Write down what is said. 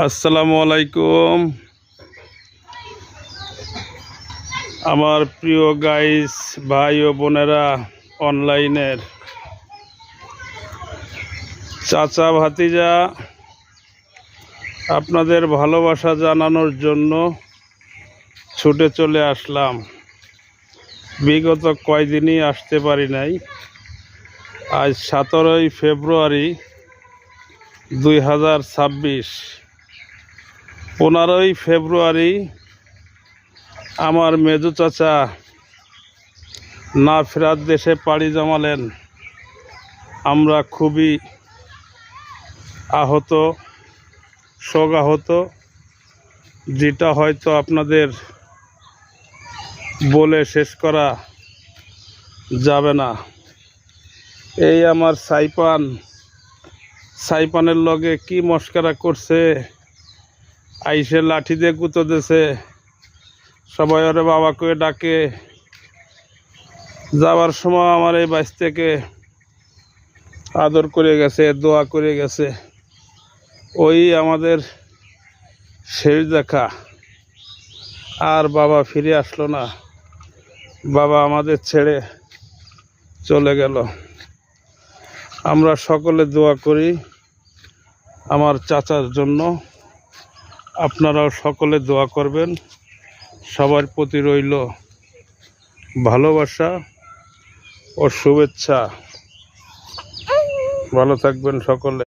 আসসালামু আলাইকুম। আমার প্রিয় গাইস, ভাই ও বোনেরা, অনলাইনের চাচা ভাতিজা, আপনাদের ভালোবাসা জানানোর জন্য ছুটে চলে আসলাম। বিগত কয়দিনই আসতে পারি নাই। আজ 17 ফেব্রুয়ারি 2026। 15 ফেব্রুয়ারি আমার মেজো চাচা না ফেরার দেশে পাড়ি জমালেন। আমরা খুবই আহত, শোকাহত, যেটা হয়তো আপনাদের বলে শেষ করা যাবে না। এই আমার সাইপানের লগে কি মস্করা করছে, আইসে লাঠি দিয়ে গুঁতো দিছে, সবাই ওরে বাবা করে ডাকে। যাওয়ার সময় আমার এই বাইশ থেকে আদর করে গেছে, দোয়া করে গেছে। ওই আমাদের শেষ দেখা। আর বাবা ফিরে আসলো না, বাবা আমাদের ছেড়ে চলে গেল। আমরা সকলে দোয়া করি আমার চাচার জন্য। আপনারাও সকলে দোয়া করবেন। সবার প্রতি রইল ভালোবাসা ও শুভেচ্ছা। ভালো থাকবেন সকলে।